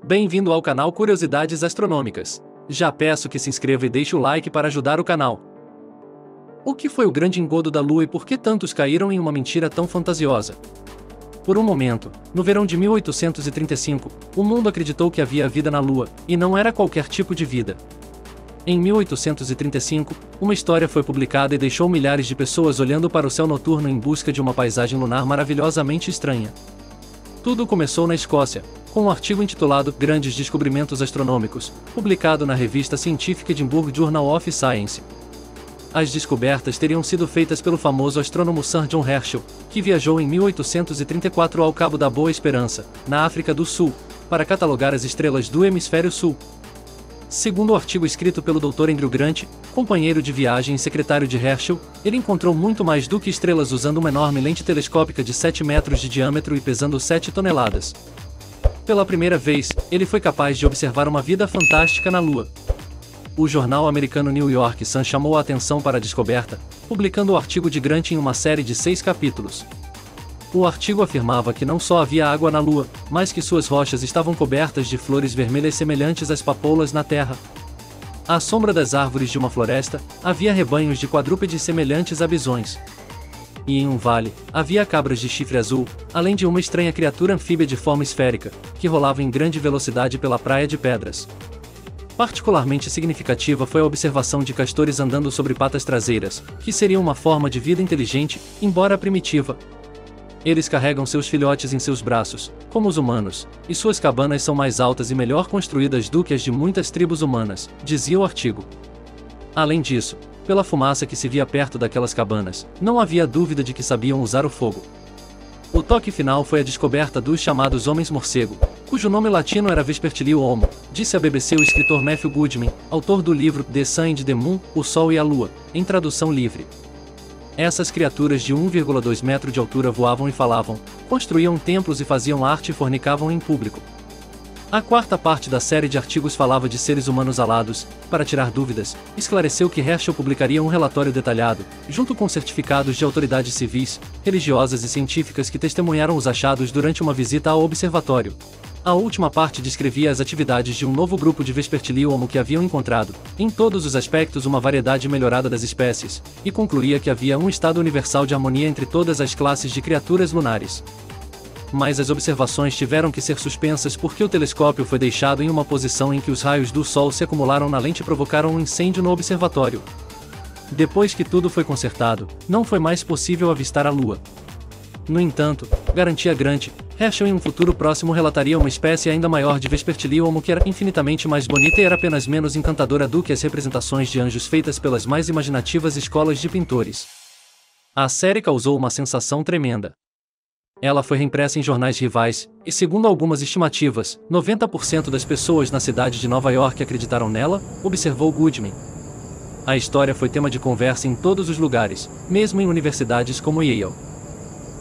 Bem-vindo ao canal Curiosidades Astronômicas. Já peço que se inscreva e deixe o like para ajudar o canal. O que foi o grande engodo da Lua e por que tantos caíram em uma mentira tão fantasiosa? Por um momento, no verão de 1835, o mundo acreditou que havia vida na Lua, e não era qualquer tipo de vida. Em 1835, uma história foi publicada e deixou milhares de pessoas olhando para o céu noturno em busca de uma paisagem lunar maravilhosamente estranha. Tudo começou na Escócia, com um artigo intitulado Grandes Descobrimentos Astronômicos, publicado na revista científica Edinburgh Journal of Science. As descobertas teriam sido feitas pelo famoso astrônomo Sir John Herschel, que viajou em 1834 ao Cabo da Boa Esperança, na África do Sul, para catalogar as estrelas do Hemisfério Sul. Segundo o artigo escrito pelo Dr. Andrew Grant, companheiro de viagem e secretário de Herschel, ele encontrou muito mais do que estrelas usando uma enorme lente telescópica de 7 metros de diâmetro e pesando 7 toneladas. Pela primeira vez, ele foi capaz de observar uma vida fantástica na Lua. O jornal americano New York Sun chamou a atenção para a descoberta, publicando o artigo de Grant em uma série de 6 capítulos. O artigo afirmava que não só havia água na Lua, mas que suas rochas estavam cobertas de flores vermelhas semelhantes às papoulas na Terra. À sombra das árvores de uma floresta, havia rebanhos de quadrúpedes semelhantes a bisões. E em um vale, havia cabras de chifre azul, além de uma estranha criatura anfíbia de forma esférica, que rolava em grande velocidade pela praia de pedras. Particularmente significativa foi a observação de castores andando sobre patas traseiras, que seria uma forma de vida inteligente, embora primitiva. Eles carregam seus filhotes em seus braços, como os humanos, e suas cabanas são mais altas e melhor construídas do que as de muitas tribos humanas, dizia o artigo. Além disso, pela fumaça que se via perto daquelas cabanas, não havia dúvida de que sabiam usar o fogo. O toque final foi a descoberta dos chamados homens-morcego, cujo nome latino era Vespertilio Homo, disse à BBC o escritor Matthew Goodman, autor do livro The Sun and the Moon, O Sol e a Lua, em tradução livre. Essas criaturas de 1,2 metro de altura voavam e falavam, construíam templos e faziam arte e fornicavam em público. A quarta parte da série de artigos falava de seres humanos alados. Para tirar dúvidas, esclareceu que Herschel publicaria um relatório detalhado, junto com certificados de autoridades civis, religiosas e científicas que testemunharam os achados durante uma visita ao observatório. A última parte descrevia as atividades de um novo grupo de Vespertilio Homo que haviam encontrado, em todos os aspectos, uma variedade melhorada das espécies, e concluía que havia um estado universal de harmonia entre todas as classes de criaturas lunares. Mas as observações tiveram que ser suspensas porque o telescópio foi deixado em uma posição em que os raios do Sol se acumularam na lente e provocaram um incêndio no observatório. Depois que tudo foi consertado, não foi mais possível avistar a Lua. No entanto, garantia Grant, Herschel em um futuro próximo relataria uma espécie ainda maior de Vespertilio Homo que era infinitamente mais bonita e era apenas menos encantadora do que as representações de anjos feitas pelas mais imaginativas escolas de pintores. A série causou uma sensação tremenda. Ela foi reimpressa em jornais rivais, e segundo algumas estimativas, 90% das pessoas na cidade de Nova York acreditaram nela, observou Goodman. A história foi tema de conversa em todos os lugares, mesmo em universidades como Yale.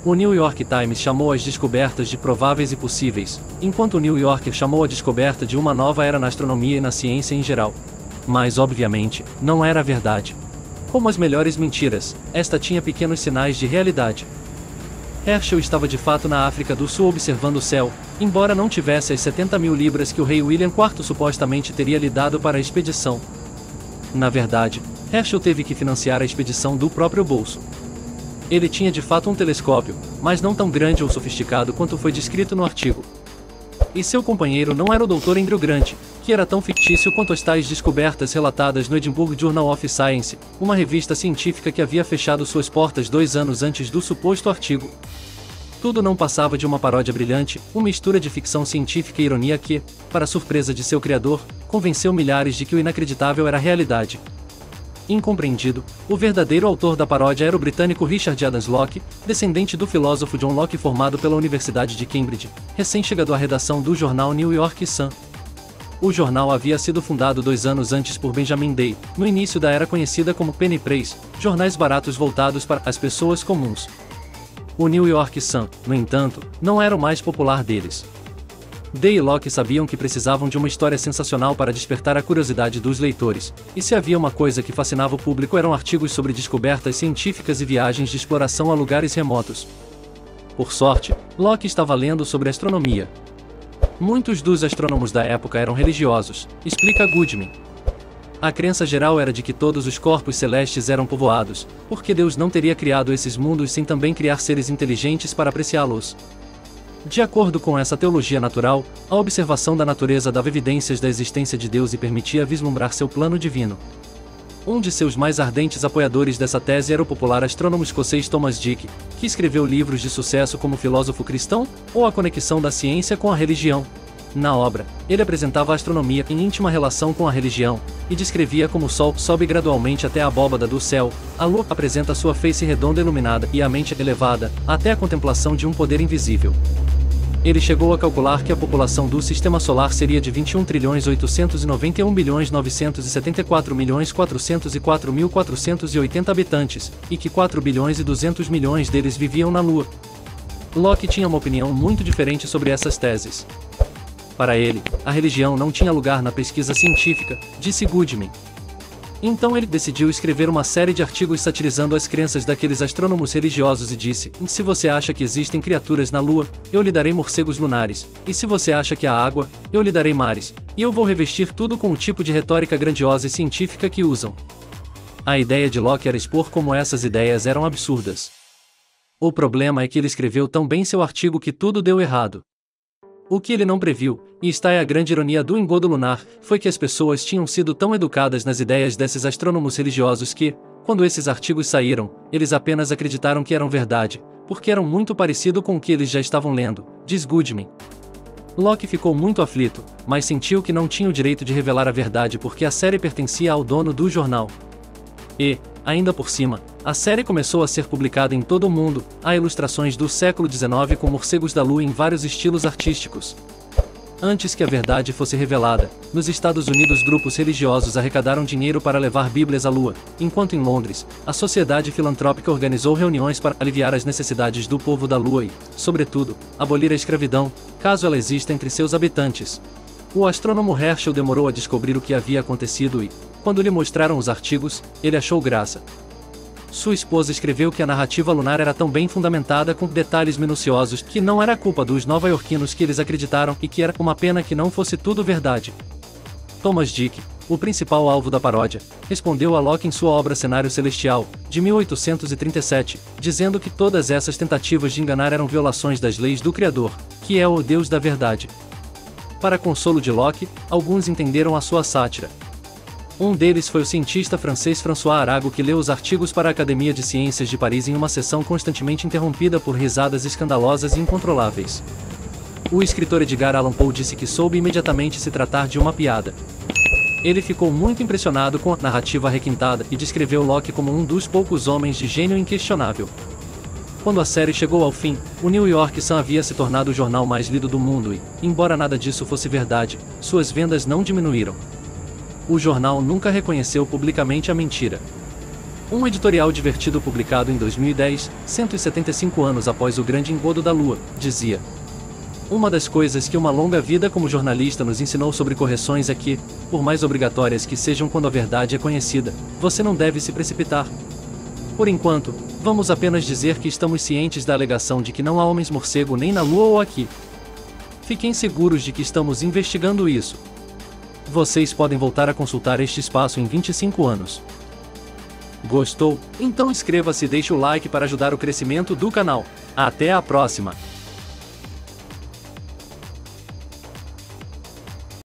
O New York Times chamou as descobertas de prováveis e possíveis, enquanto o New Yorker chamou a descoberta de uma nova era na astronomia e na ciência em geral. Mas obviamente, não era verdade. Como as melhores mentiras, esta tinha pequenos sinais de realidade. Herschel estava de fato na África do Sul observando o céu, embora não tivesse as 70 mil libras que o rei William IV supostamente teria lhe dado para a expedição. Na verdade, Herschel teve que financiar a expedição do próprio bolso. Ele tinha de fato um telescópio, mas não tão grande ou sofisticado quanto foi descrito no artigo. E seu companheiro não era o Dr. Andrew Grant, que era tão fictício quanto as tais descobertas relatadas no Edinburgh Journal of Science, uma revista científica que havia fechado suas portas 2 anos antes do suposto artigo. Tudo não passava de uma paródia brilhante, uma mistura de ficção científica e ironia que, para surpresa de seu criador, convenceu milhares de que o inacreditável era realidade. Incompreendido, o verdadeiro autor da paródia era o britânico Richard Adams Locke, descendente do filósofo John Locke formado pela Universidade de Cambridge, recém-chegado à redação do jornal New York Sun. O jornal havia sido fundado 2 anos antes por Benjamin Day, no início da era conhecida como Penny Press, jornais baratos voltados para as pessoas comuns. O New York Sun, no entanto, não era o mais popular deles. Day e Locke sabiam que precisavam de uma história sensacional para despertar a curiosidade dos leitores, e se havia uma coisa que fascinava o público eram artigos sobre descobertas científicas e viagens de exploração a lugares remotos. Por sorte, Locke estava lendo sobre astronomia. Muitos dos astrônomos da época eram religiosos, explica Goodman. A crença geral era de que todos os corpos celestes eram povoados, porque Deus não teria criado esses mundos sem também criar seres inteligentes para apreciá-los. De acordo com essa teologia natural, a observação da natureza dava evidências da existência de Deus e permitia vislumbrar seu plano divino. Um de seus mais ardentes apoiadores dessa tese era o popular astrônomo escocês Thomas Dick, que escreveu livros de sucesso como Filósofo Cristão ou A Conexão da Ciência com a Religião. Na obra, ele apresentava a astronomia em íntima relação com a religião, e descrevia como o Sol sobe gradualmente até a abóbada do céu, a Lua apresenta sua face redonda iluminada e a mente elevada, até a contemplação de um poder invisível. Ele chegou a calcular que a população do Sistema Solar seria de 21.891.974.404.480 habitantes, e que 4.200.000.000 deles viviam na Lua. Locke tinha uma opinião muito diferente sobre essas teses. Para ele, a religião não tinha lugar na pesquisa científica, disse Goodman. Então ele decidiu escrever uma série de artigos satirizando as crenças daqueles astrônomos religiosos e disse: se você acha que existem criaturas na Lua, eu lhe darei morcegos lunares, e se você acha que há água, eu lhe darei mares, e eu vou revestir tudo com o tipo de retórica grandiosa e científica que usam. A ideia de Locke era expor como essas ideias eram absurdas. O problema é que ele escreveu tão bem seu artigo que tudo deu errado. O que ele não previu, e está é a grande ironia do engodo lunar, foi que as pessoas tinham sido tão educadas nas ideias desses astrônomos religiosos que, quando esses artigos saíram, eles apenas acreditaram que eram verdade, porque eram muito parecido com o que eles já estavam lendo, diz Goodman. Locke ficou muito aflito, mas sentiu que não tinha o direito de revelar a verdade porque a série pertencia ao dono do jornal. E, ainda por cima, a série começou a ser publicada em todo o mundo, há ilustrações do século XIX com morcegos da Lua em vários estilos artísticos. Antes que a verdade fosse revelada, nos Estados Unidos grupos religiosos arrecadaram dinheiro para levar Bíblias à Lua, enquanto em Londres, a Sociedade Filantrópica organizou reuniões para aliviar as necessidades do povo da Lua e, sobretudo, abolir a escravidão, caso ela exista entre seus habitantes. O astrônomo Herschel demorou a descobrir o que havia acontecido e, quando lhe mostraram os artigos, ele achou graça. Sua esposa escreveu que a narrativa lunar era tão bem fundamentada com detalhes minuciosos que não era culpa dos nova-iorquinos que eles acreditaram e que era uma pena que não fosse tudo verdade. Thomas Dick, o principal alvo da paródia, respondeu a Locke em sua obra Cenário Celestial, de 1837, dizendo que todas essas tentativas de enganar eram violações das leis do Criador, que é o Deus da verdade. Para consolo de Locke, alguns entenderam a sua sátira. Um deles foi o cientista francês François Arago, que leu os artigos para a Academia de Ciências de Paris em uma sessão constantemente interrompida por risadas escandalosas e incontroláveis. O escritor Edgar Allan Poe disse que soube imediatamente se tratar de uma piada. Ele ficou muito impressionado com a narrativa requintada e descreveu Locke como um dos poucos homens de gênio inquestionável. Quando a série chegou ao fim, o New York Sun havia se tornado o jornal mais lido do mundo e, embora nada disso fosse verdade, suas vendas não diminuíram. O jornal nunca reconheceu publicamente a mentira. Um editorial divertido publicado em 2010, 175 anos após o grande engodo da Lua, dizia: uma das coisas que uma longa vida como jornalista nos ensinou sobre correções é que, por mais obrigatórias que sejam quando a verdade é conhecida, você não deve se precipitar. Por enquanto, vamos apenas dizer que estamos cientes da alegação de que não há homens-morcego nem na Lua ou aqui. Fiquem seguros de que estamos investigando isso. Vocês podem voltar a consultar este espaço em 25 anos. Gostou? Então inscreva-se e deixe o like para ajudar o crescimento do canal. Até a próxima!